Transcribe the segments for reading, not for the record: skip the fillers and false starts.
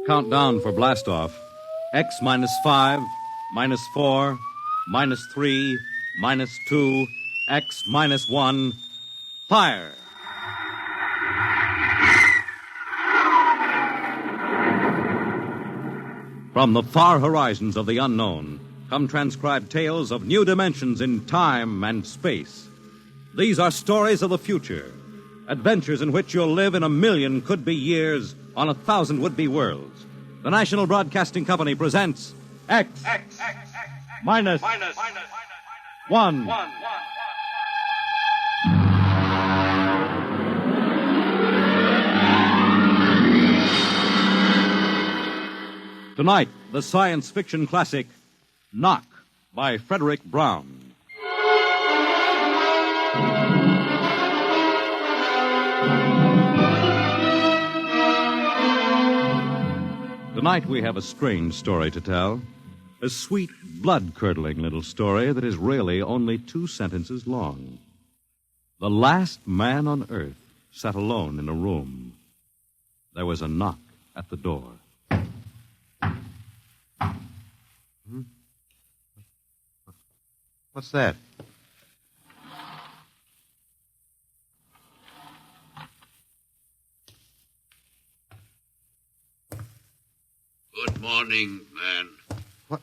Countdown for blastoff. X -5, -4, -3, -2, X -1. Fire! From the far horizons of the unknown come transcribed tales of new dimensions in time and space. These are stories of the future, adventures in which you'll live in 1,000,000 could-be years on 1,000 would-be worlds. The National Broadcasting Company presents X minus one. Tonight, the science fiction classic Knock by Frederick Brown. Tonight we have a strange story to tell. A sweet, blood-curdling little story that is really only 2 sentences long. The last man on earth sat alone in a room. There was a knock at the door. What's that? Good morning, man. What?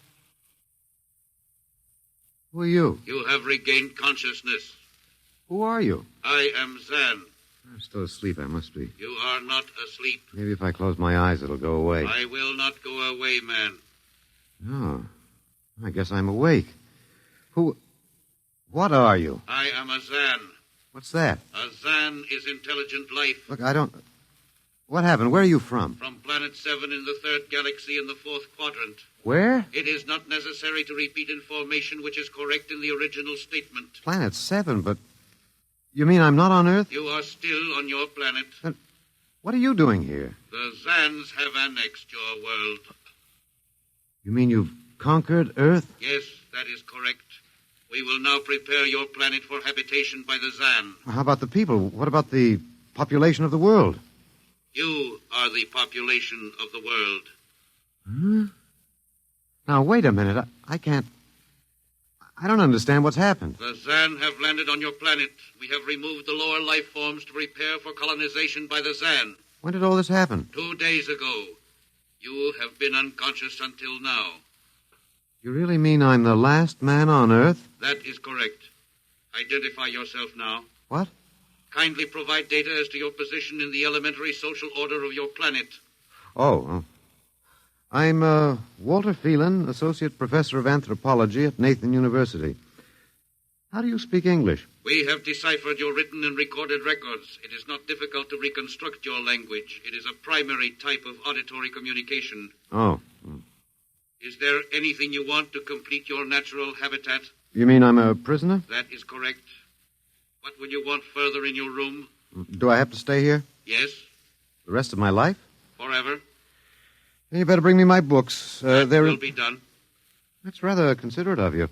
Who are you? You have regained consciousness. Who are you? I am Zan. I'm still asleep, I must be. You are not asleep. Maybe if I close my eyes, it'll go away. I will not go away, man. No. I guess I'm awake. What are you? I am a Zan. What's that? A Zan is intelligent life. Look, I don't... What happened? Where are you from? From Planet 7 in the 3rd galaxy in the 4th quadrant. Where? It is not necessary to repeat information which is correct in the original statement. Planet 7, but... You mean I'm not on Earth? You are still on your planet. Then what are you doing here? The Zans have annexed your world. You mean you've conquered Earth? Yes, that is correct. We will now prepare your planet for habitation by the Zan. How about the people? What about the population of the world? You are the population of the world. Hmm? Now, wait a minute. I can't... I don't understand what's happened. The Zan have landed on your planet. We have removed the lower life forms to prepare for colonization by the Zan. When did all this happen? 2 days ago. You have been unconscious until now. You really mean I'm the last man on Earth? That is correct. Identify yourself now. What? Kindly provide data as to your position in the elementary social order of your planet. I'm Walter Phelan, Associate Professor of Anthropology at Nathan University. How do you speak English? We have deciphered your written and recorded records. It is not difficult to reconstruct your language. It is a primary type of auditory communication. Oh. Is there anything you want to complete your natural habitat? You mean I'm a prisoner? That is correct. What will you want further in your room? Do I have to stay here? Yes. The rest of my life? Forever. You better bring me my books. That will be done. That's rather considerate of you.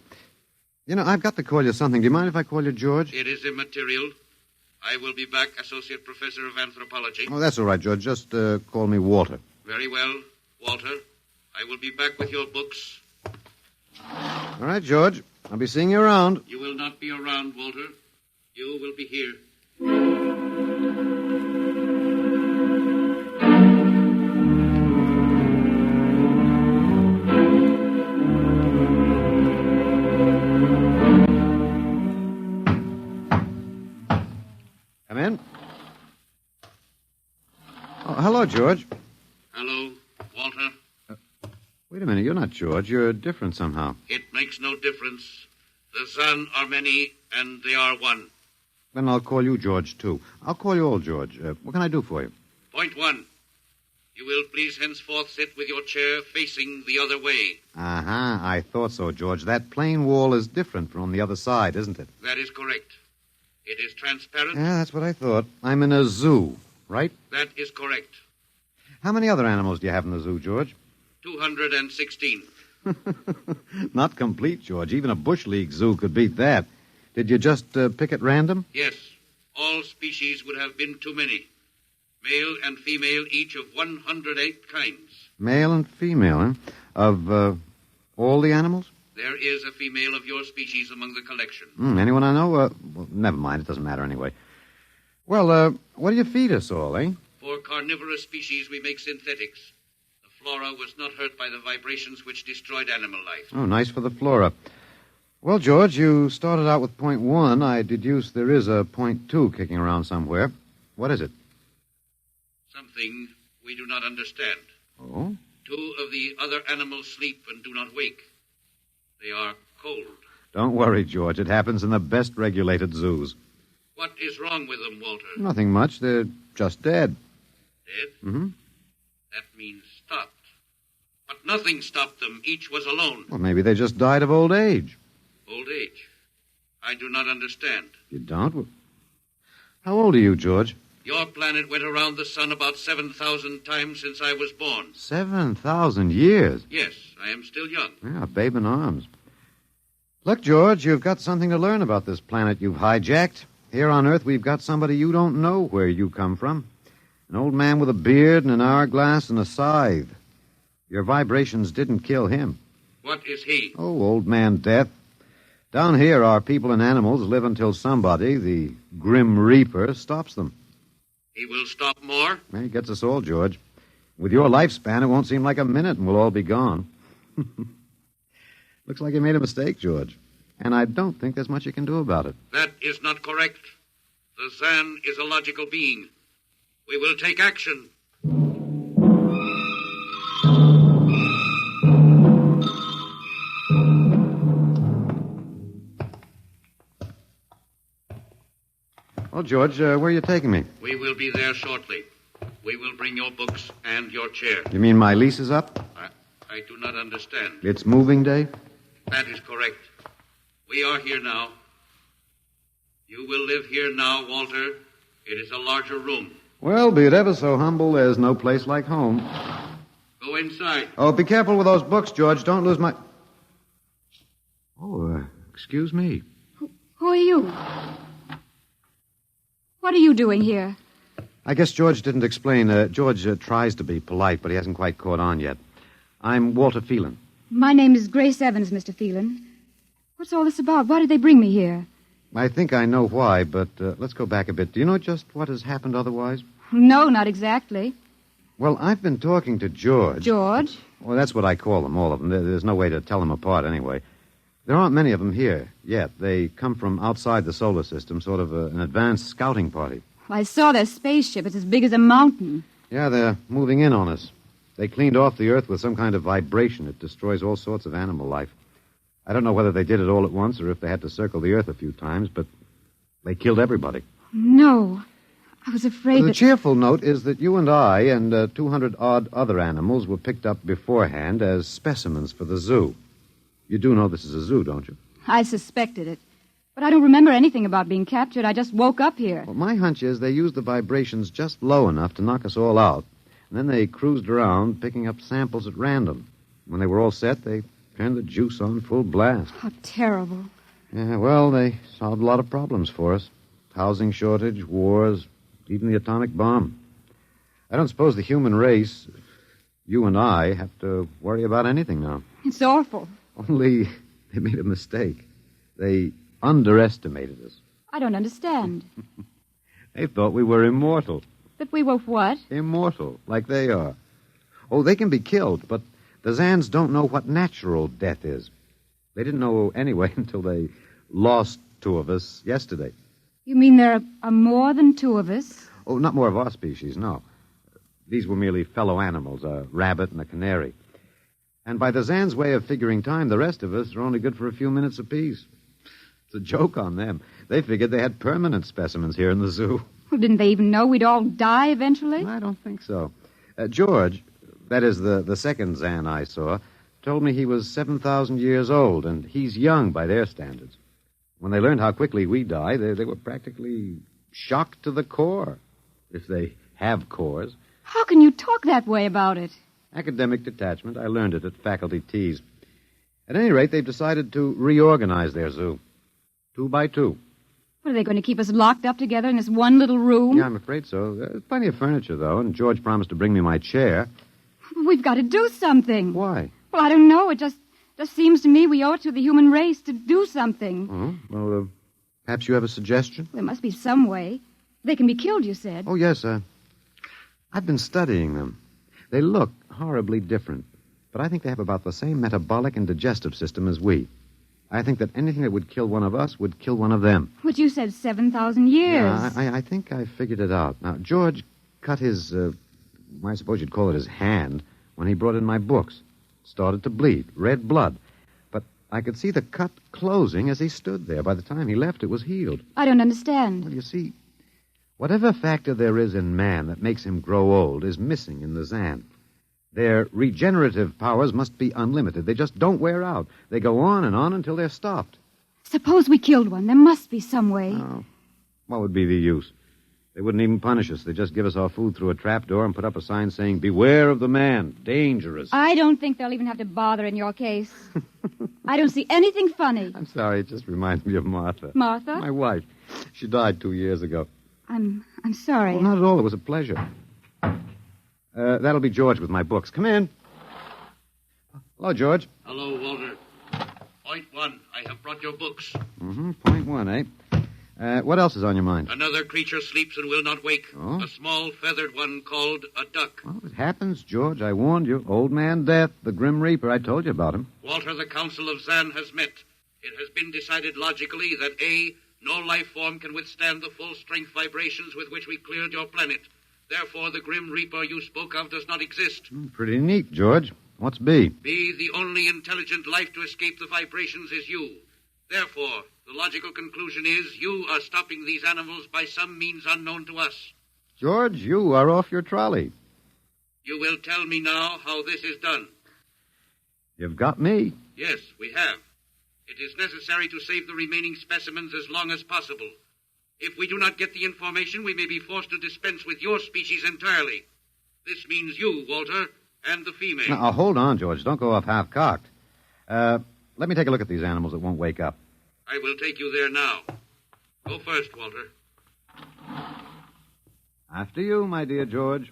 You know, I've got to call you something. Do you mind if I call you George? It is immaterial. I will be back, Associate Professor of Anthropology. Oh, that's all right, George. Just call me Walter. Very well, Walter. I will be back with your books. All right, George. I'll be seeing you around. You will not be around, Walter. You will be here. Come in. Oh, hello, George. Hello, Walter. Wait a minute. You're not George. You're different somehow. It makes no difference. The Zan are many, and they are one. Then I'll call you George, too. I'll call you old George. What can I do for you? Point 1. You will please henceforth sit with your chair facing the other way. Uh-huh. I thought so, George. That plain wall is different from the other side, isn't it? That is correct. It is transparent. Yeah, that's what I thought. I'm in a zoo, right? That is correct. How many other animals do you have in the zoo, George? 216. Not complete, George. Even a Bush League zoo could beat that. Did you just pick at random? Yes. All species would have been too many. Male and female, each of 108 kinds. Male and female, huh? Of all the animals? There is a female of your species among the collection. Anyone I know? Well, never mind. It doesn't matter anyway. Well, what do you feed us all, eh? For carnivorous species, we make synthetics. The flora was not hurt by the vibrations which destroyed animal life. Oh, nice for the flora. Well, George, you started out with point 1. I deduce there is a point 2 kicking around somewhere. What is it? Something we do not understand. Oh? 2 of the other animals sleep and do not wake. They are cold. Don't worry, George. It happens in the best regulated zoos. What is wrong with them, Walter? Nothing much. They're just dead. Dead? Mm-hmm. That means stopped. But nothing stopped them. Each was alone. Well, maybe they just died of old age. Old age? I do not understand. You don't? Well, how old are you, George? Your planet went around the sun about 7,000 times since I was born. 7,000 years? Yes, I am still young. Yeah, a babe in arms. Look, George, you've got something to learn about this planet you've hijacked. Here on Earth, we've got somebody you don't know where you come from. An old man with a beard and an hourglass and a scythe. Your vibrations didn't kill him. What is he? Oh, old man Death. Down here, our people and animals live until somebody, the Grim Reaper, stops them. He will stop more? Well, he gets us all, George. With your lifespan, it won't seem like a minute and we'll all be gone. Looks like you made a mistake, George. And I don't think there's much you can do about it. That is not correct. The Zan is a logical being. We will take action. Well, George, where are you taking me? We will be there shortly. We will bring your books and your chair. You mean my lease is up? I do not understand. It's moving day? That is correct. We are here now. You will live here now, Walter. It is a larger room. Well, be it ever so humble, there's no place like home. Go inside. Oh, be careful with those books, George. Don't lose my... Oh, excuse me. Who are you? What are you doing here? I guess George didn't explain. George tries to be polite, but he hasn't quite caught on yet. I'm Walter Phelan. My name is Grace Evans, Mr. Phelan. What's all this about? Why did they bring me here? I think I know why, but let's go back a bit. Do you know just what has happened otherwise? No, not exactly. Well, I've been talking to George. George? Well, that's what I call them, all of them. There's no way to tell them apart anyway. There aren't many of them here yet. They come from outside the solar system, sort of an advanced scouting party. I saw their spaceship. It's as big as a mountain. Yeah, they're moving in on us. They cleaned off the Earth with some kind of vibration. It destroys all sorts of animal life. I don't know whether they did it all at once or if they had to circle the Earth a few times, but they killed everybody. No. I was afraid The cheerful note is that you and I and 200-odd other animals were picked up beforehand as specimens for the zoo. You do know this is a zoo, don't you? I suspected it. But I don't remember anything about being captured. I just woke up here. Well, my hunch is they used the vibrations just low enough to knock us all out. And then they cruised around, picking up samples at random. When they were all set, they turned the juice on full blast. How terrible. Yeah, well, they solved a lot of problems for us. Housing shortage, wars, even the atomic bomb. I don't suppose the human race, you and I, have to worry about anything now. It's awful. Only they made a mistake. They underestimated us. I don't understand. They thought we were immortal. That we were what? Immortal, like they are. Oh, they can be killed, but the Zans don't know what natural death is. They didn't know anyway until they lost 2 of us yesterday. You mean there are more than 2 of us? Oh, not more of our species, no. These were merely fellow animals, a rabbit and a canary. And by the Zan's way of figuring time, the rest of us are only good for a few minutes apiece. It's a joke on them. They figured they had permanent specimens here in the zoo. Well, didn't they even know we'd all die eventually? I don't think so. George, that is the second Zan I saw, told me he was 7,000 years old, and he's young by their standards. When they learned how quickly we die, they were practically shocked to the core, if they have cores. How can you talk that way about it? Academic detachment. I learned it at faculty teas. At any rate, they've decided to reorganize their zoo. 2 by 2. What, are they going to keep us locked up together in this one little room? Yeah, I'm afraid so. There's plenty of furniture, though, and George promised to bring me my chair. We've got to do something. Why? Well, I don't know. It just seems to me we owe it to the human race to do something. Oh, well, perhaps you have a suggestion? There must be some way. They can be killed, you said. Oh, yes, I've been studying them. They look horribly different, but I think they have about the same metabolic and digestive system as we. I think that anything that would kill one of us would kill one of them. But you said 7,000 years. Yeah, I think I figured it out. Now, George cut his, I suppose you'd call it his hand, when he brought in my books. It started to bleed, red blood. But I could see the cut closing as he stood there. By the time he left, it was healed. I don't understand. Well, you see, whatever factor there is in man that makes him grow old is missing in the Zan. Their regenerative powers must be unlimited. They just don't wear out. They go on and on until they're stopped. Suppose we killed one. There must be some way. Oh, what would be the use? They wouldn't even punish us. They'd just give us our food through a trapdoor and put up a sign saying, "Beware of the man. Dangerous." I don't think they'll even have to bother in your case. I don't see anything funny. I'm sorry. It just reminds me of Martha. Martha? My wife. She died 2 years ago. I'm sorry. Well, not at all. It was a pleasure. That'll be George with my books. Come in. Hello, George. Hello, Walter. Point one, I have brought your books. Point one, eh? What else is on your mind? Another creature sleeps and will not wake. Oh? A small feathered one called a duck. Well, it happens, George. I warned you. Old Man Death, the Grim Reaper. I told you about him. Walter, the Council of Zan has met. It has been decided logically that A, no life form can withstand the full strength vibrations with which we cleared your planet. Therefore, the Grim Reaper you spoke of does not exist. Pretty neat, George. What's B? B, the only intelligent life to escape the vibrations is you. Therefore, the logical conclusion is you are stopping these animals by some means unknown to us. George, you are off your trolley. You will tell me now how this is done. You've got me. Yes, we have. It is necessary to save the remaining specimens as long as possible. If we do not get the information, we may be forced to dispense with your species entirely. This means you, Walter, and the female. Now, hold on, George. Don't go off half-cocked. Let me take a look at these animals that won't wake up. I will take you there now. Go first, Walter. After you, my dear George.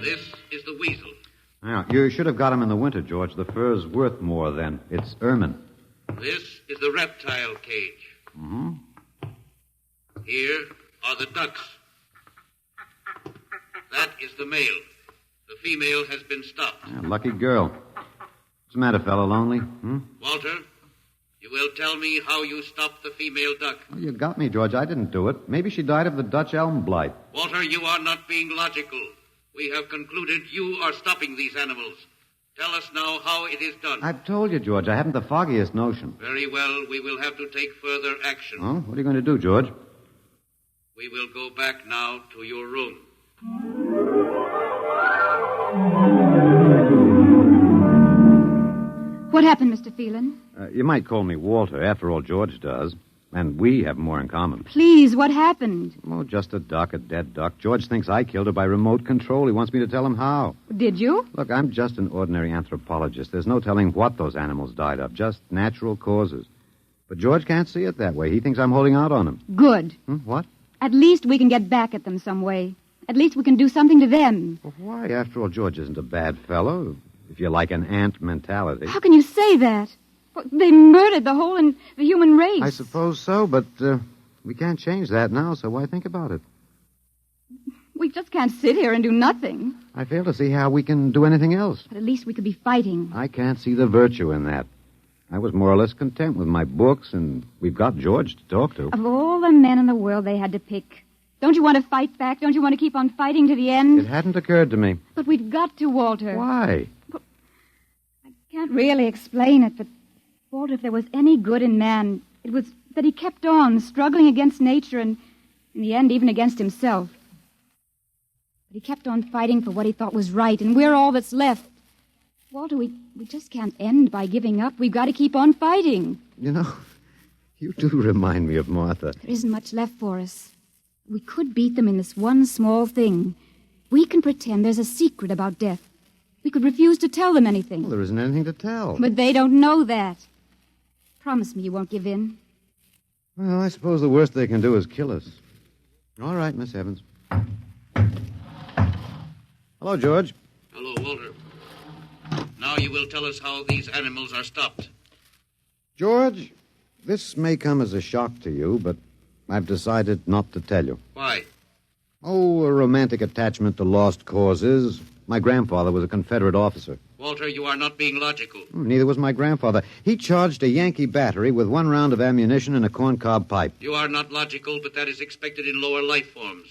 This is the weasel. Now, you should have got him in the winter, George. The fur's worth more then. It's ermine. This is the reptile cage. Here are the ducks. That is the male. The female has been stopped. Yeah, lucky girl. What's the matter, fellow? Lonely? Walter, you will tell me how you stopped the female duck. Well, you got me, George. I didn't do it. Maybe she died of the Dutch elm blight. Walter, you are not being logical. We have concluded you are stopping these animals. Tell us now how it is done. I've told you, George. I haven't the foggiest notion. Very well. We will have to take further action. Oh, what are you going to do, George? We will go back now to your room. What happened, Mr. Phelan? You might call me Walter. After all, George does. And we have more in common. Please, what happened? Oh, just a duck, a dead duck. George thinks I killed her by remote control. He wants me to tell him how. Did you? Look, I'm just an ordinary anthropologist. There's no telling what those animals died of, just natural causes. But George can't see it that way. He thinks I'm holding out on him. Good. What? At least we can get back at them some way. At least we can do something to them. Well, why? After all, George isn't a bad fellow, if you like an ant mentality. How can you say that? Well, they murdered the human race. I suppose so, but we can't change that now, so why think about it? We just can't sit here and do nothing. I fail to see how we can do anything else. But at least we could be fighting. I can't see the virtue in that. I was more or less content with my books, and we've got George to talk to. Of all the men in the world they had to pick, don't you want to fight back? Don't you want to keep on fighting to the end? It hadn't occurred to me. But we've got to, Walter. Why? I can't really explain it, but, Walter, if there was any good in man, it was that he kept on struggling against nature and, in the end, even against himself. But he kept on fighting for what he thought was right, and we're all that's left. Walter, we just can't end by giving up. We've got to keep on fighting. You know, you do remind me of Martha. There isn't much left for us. We could beat them in this one small thing. We can pretend there's a secret about death. We could refuse to tell them anything. Well, there isn't anything to tell. But they don't know that. Promise me you won't give in. Well, I suppose the worst they can do is kill us. All right, Miss Evans. Hello, George. Hello, Walter. Now you will tell us how these animals are stopped. George, this may come as a shock to you, but I've decided not to tell you. Why? Oh, a romantic attachment to lost causes. My grandfather was a Confederate officer. Walter, you are not being logical. Neither was my grandfather. He charged a Yankee battery with 1 round of ammunition and a corncob pipe. You are not logical, but that is expected in lower life forms.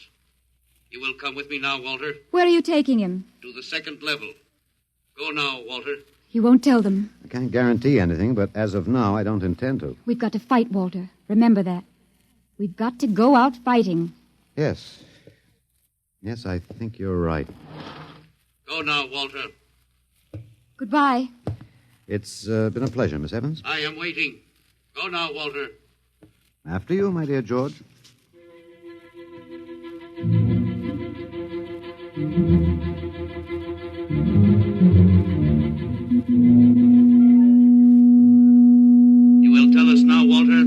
You will come with me now, Walter, Where are you taking him? to the 2nd level. Go now, Walter. You won't tell them. I can't guarantee anything, but as of now, I don't intend to. We've got to fight, Walter. Remember that. We've got to go out fighting. Yes. Yes, I think you're right. Go now, Walter. Goodbye. It's been a pleasure, Miss Evans. I am waiting. Go now, Walter. After you, my dear George. You will tell us now, Walter?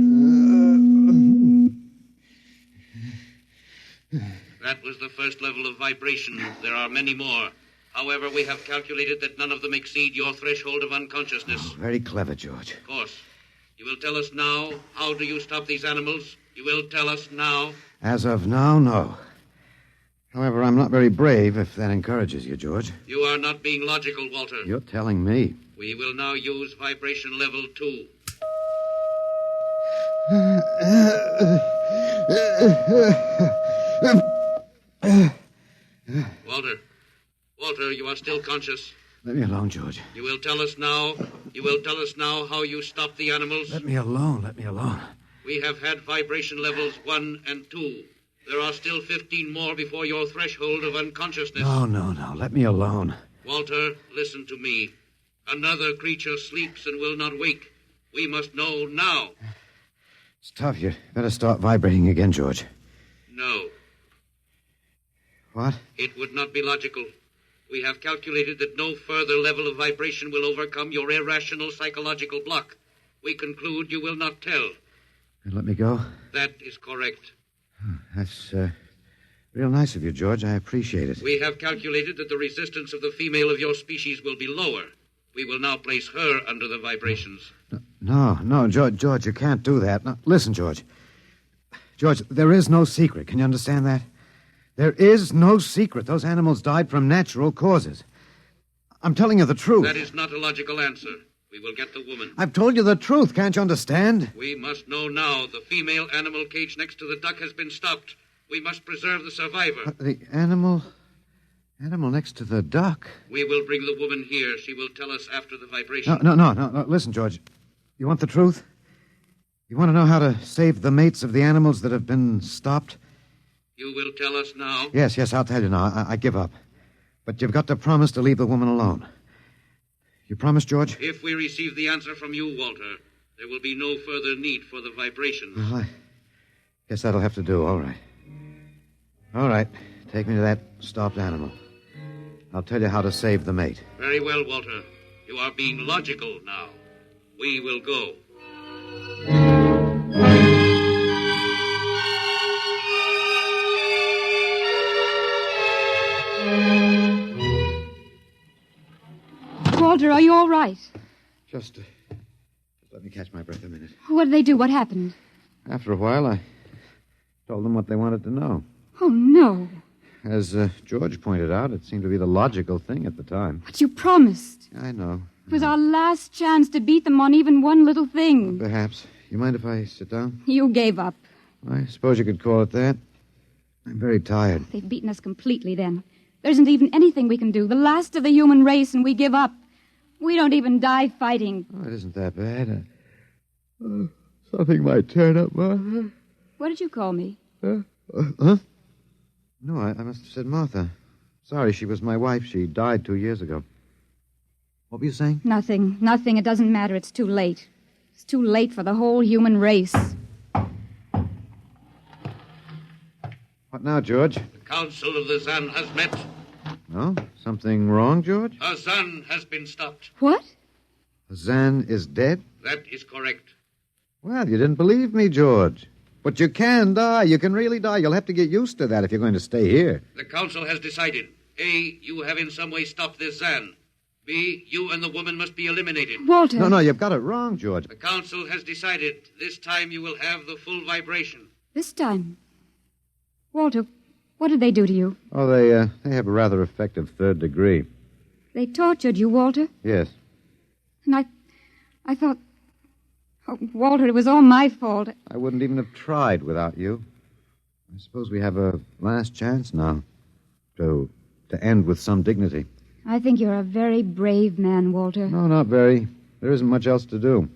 That was the 1st level of vibration. There are many more. However, we have calculated that none of them exceed your threshold of unconsciousness. Oh, very clever, George. Of course. You will tell us now, how do you stop these animals? You will tell us now. As of now, no. However, I'm not very brave, if that encourages you, George. You are not being logical, Walter. You're telling me. We will now use vibration level 2. Walter, you are still conscious. Let me alone, George. You will tell us now how you stop the animals. Let me alone. We have had vibration levels 1 and 2. There are still 15 more before your threshold of unconsciousness. No. Let me alone. Walter, listen to me. Another creature sleeps and will not wake. We must know now. It's tough. You better start vibrating again, George. No. What? It would not be logical. We have calculated that no further level of vibration will overcome your irrational psychological block. We conclude you will not tell. Let me go? That is correct. That's real nice of you, George. I appreciate it. We have calculated that the resistance of the female of your species will be lower. We will now place her under the vibrations. No, George, you can't do that. No, listen, George. George, there is no secret. Can you understand that? There is no secret. Those animals died from natural causes. I'm telling you the truth. That is not a logical answer. We will get the woman. I've told you the truth. Can't you understand? We must know now. The female animal cage next to the duck has been stopped. We must preserve the survivor. The animal next to the duck? We will bring the woman here. She will tell us after the vibration. No. Listen, George. You want the truth? You want to know how to save the mates of the animals that have been stopped? You will tell us now? Yes, I'll tell you now. I give up. But you've got to promise to leave the woman alone. You promise, George? If we receive the answer from you, Walter, there will be no further need for the vibrations. Well, I guess that'll have to do. All right. Take me to that stopped animal. I'll tell you how to save the mate. Very well, Walter. You are being logical now. We will go. Walter, are you all right? Just let me catch my breath a minute. What did they do? What happened? After a while, I told them what they wanted to know. Oh, no. As George pointed out, it seemed to be the logical thing at the time. But you promised. I know. It was our last chance to beat them on even one little thing. Perhaps. You mind if I sit down? You gave up. I suppose you could call it that. I'm very tired. They've beaten us completely then. There isn't even anything we can do. The last of the human race, and we give up. We don't even die fighting. Oh, it isn't that bad. Something might turn up, Martha. What did you call me? Huh? No, I must have said Martha. Sorry, she was my wife. She died 2 years ago. What were you saying? Nothing. It doesn't matter. It's too late. It's too late for the whole human race. What now, George? The council of the Zan has met. No? Something wrong, George? A Zan has been stopped. What? Zan is dead? That is correct. Well, you didn't believe me, George. But you can die. You can really die. You'll have to get used to that if you're going to stay here. The council has decided. A, you have in some way stopped this Zan. B, you and the woman must be eliminated. Walter. No, you've got it wrong, George. The council has decided this time you will have the full vibration. This time. Walter, what did they do to you? Oh, they have a rather effective third degree. They tortured you, Walter? Yes. And I thought... Oh, Walter, it was all my fault. I wouldn't even have tried without you. I suppose we have a last chance now to end with some dignity. I think you're a very brave man, Walter. No, not very. There isn't much else to do.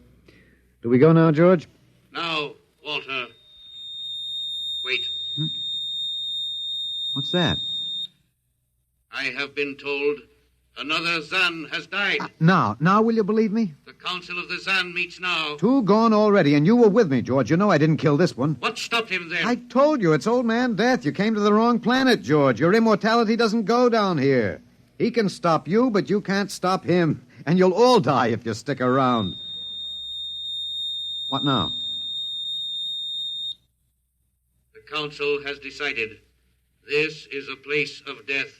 Do we go now, George? Now, Walter. Wait. What's that? I have been told another Zan has died. Now will you believe me? The council of the Zan meets now. 2 gone already, and you were with me, George. You know I didn't kill this one. What stopped him then? I told you, it's old man Death. You came to the wrong planet, George. Your immortality doesn't go down here. He can stop you, but you can't stop him. And you'll all die if you stick around. What now? The council has decided this is a place of death.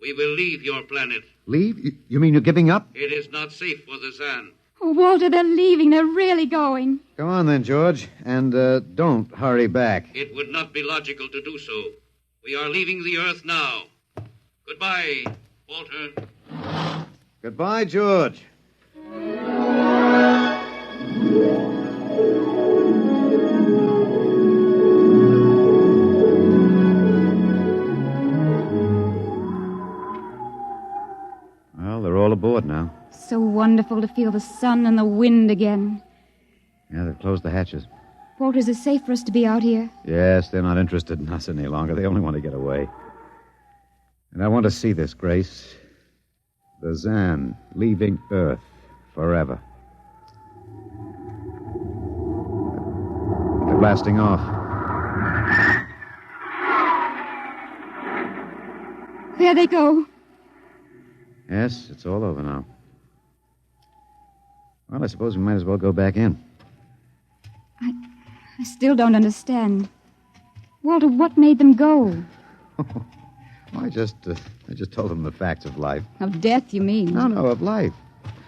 We will leave your planet. Leave? You mean you're giving up? It is not safe for the Zan. Oh, Walter, they're leaving. They're really going. Go on then, George. And don't hurry back. It would not be logical to do so. We are leaving the Earth now. Goodbye, Walter. Goodbye, George. Well, they're all aboard now. So wonderful to feel the sun and the wind again. Yeah, they've closed the hatches. Walter, is it safe for us to be out here? Yes, they're not interested in us any longer. They only want to get away. And I want to see this, Grace. The Zan leaving Earth forever. They're blasting off. There they go. Yes, it's all over now. Well, I suppose we might as well go back in. I still don't understand. Walter, what made them go? I just told them the facts of life. Of death, you mean? No, of life.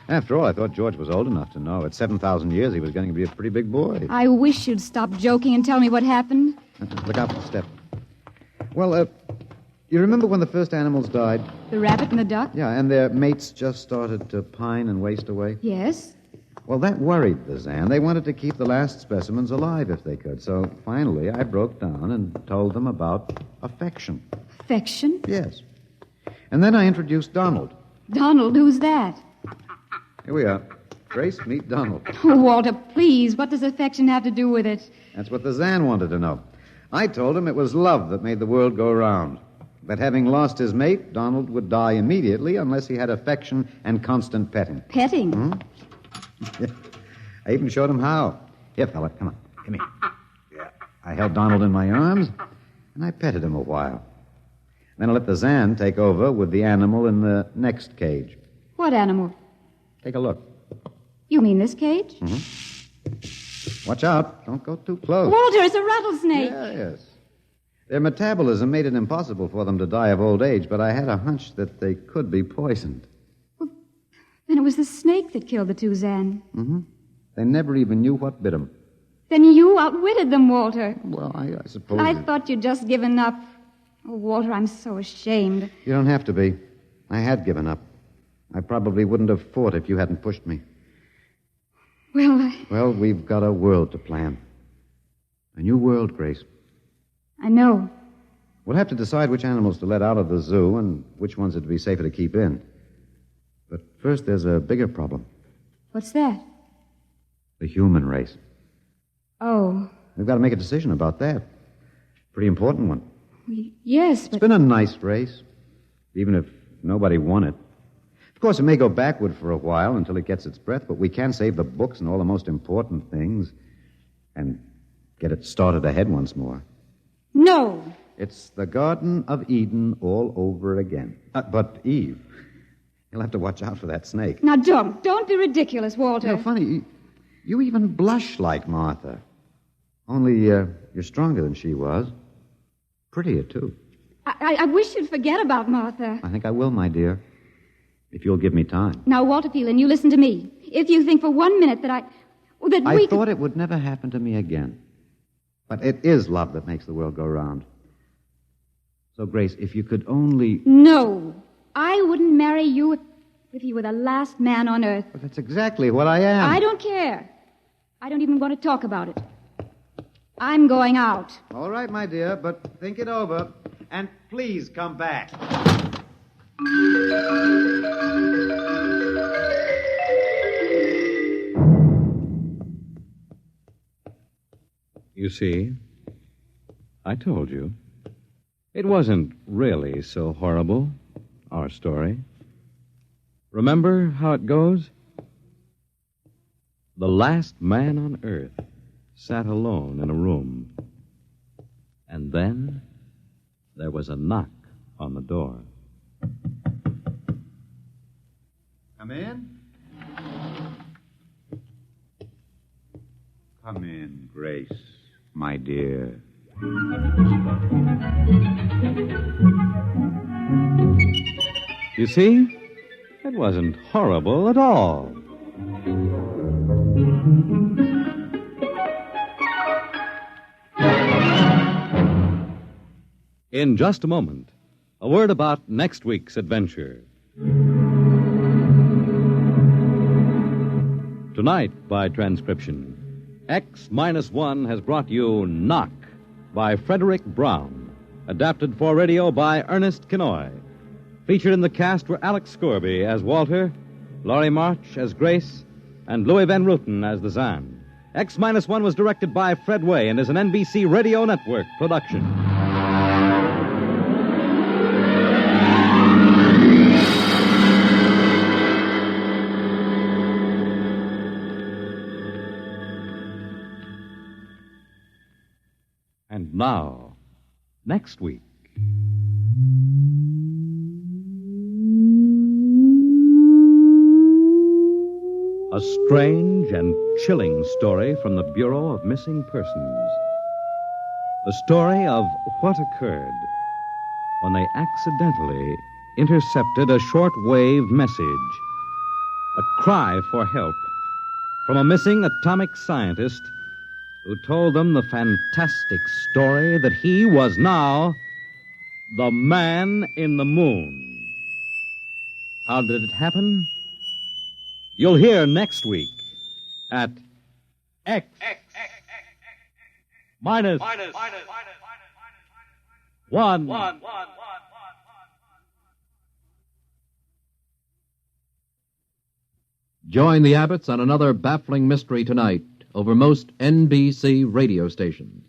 After all, I thought George was old enough to know. At 7,000 years, he was going to be a pretty big boy. I wish you'd stop joking and tell me what happened. Look out for the step. Well, you remember when the first animals died? The rabbit and the duck? Yeah, and their mates just started to pine and waste away? Yes. Well, that worried the Zan. They wanted to keep the last specimens alive if they could. So finally, I broke down and told them about affection. Affection? Yes. And then I introduced Donald. Donald, who's that? Here we are. Grace, meet Donald. Oh, Walter, please, what does affection have to do with it? That's what the Zan wanted to know. I told him it was love that made the world go round. That having lost his mate, Donald would die immediately unless he had affection and constant petting. Petting? Hmm? I even showed him how. Here, fella, come on. Come here. Yeah. I held Donald in my arms, and I petted him a while. Then I let the Zan take over with the animal in the next cage. What animal? Take a look. You mean this cage? Mm-hmm. Watch out. Don't go too close. Walter, it's a rattlesnake. Yes. Their metabolism made it impossible for them to die of old age, but I had a hunch that they could be poisoned. Well, then it was the snake that killed the two Zan. Mm-hmm. They never even knew what bit them. Then you outwitted them, Walter. Well, I suppose... I thought you'd just given up. Oh, Walter, I'm so ashamed. You don't have to be. I had given up. I probably wouldn't have fought if you hadn't pushed me. Well, we've got a world to plan. A new world, Grace. I know. We'll have to decide which animals to let out of the zoo and which ones it'd be safer to keep in. But first, there's a bigger problem. What's that? The human race. Oh. We've got to make a decision about that. Pretty important one. Yes, but... It's been a nice race, even if nobody won it. Of course, it may go backward for a while until it gets its breath, but we can save the books and all the most important things and get it started ahead once more. No. It's the Garden of Eden all over again. But, Eve, you'll have to watch out for that snake. Now, don't be ridiculous, Walter. You know, funny, You even blush like Martha. Only you're stronger than she was. Prettier, too. I wish you'd forget about Martha. I think I will, my dear. If you'll give me time. Now, Walter Phelan, you listen to me. If you think for 1 minute that I thought it would never happen to me again. But it is love that makes the world go round. So, Grace, if you could only... No. I wouldn't marry you if you were the last man on earth. But that's exactly what I am. I don't care. I don't even want to talk about it. I'm going out. All right, my dear, but think it over. And please come back. You see, I told you. It wasn't really so horrible, our story. Remember how it goes? The last man on earth sat alone in a room. And then there was a knock on the door. Come in. Come in, Grace, my dear. You see, it wasn't horrible at all. In just a moment, a word about next week's adventure. Tonight, by transcription, X-1 has brought you Knock by Frederick Brown, adapted for radio by Ernest Kinoy. Featured in the cast were Alex Scorby as Walter, Laurie March as Grace, and Louis Van Ruten as the Zan. X-1 was directed by Fred Way and is an NBC Radio Network production. And now, next week. A strange and chilling story from the Bureau of Missing Persons. The story of what occurred when they accidentally intercepted a short-wave message, a cry for help from a missing atomic scientist who told them the fantastic story that he was now the man in the moon. How did it happen? You'll hear next week at X minus one. Join the Abbotts on another baffling mystery tonight over most NBC radio stations.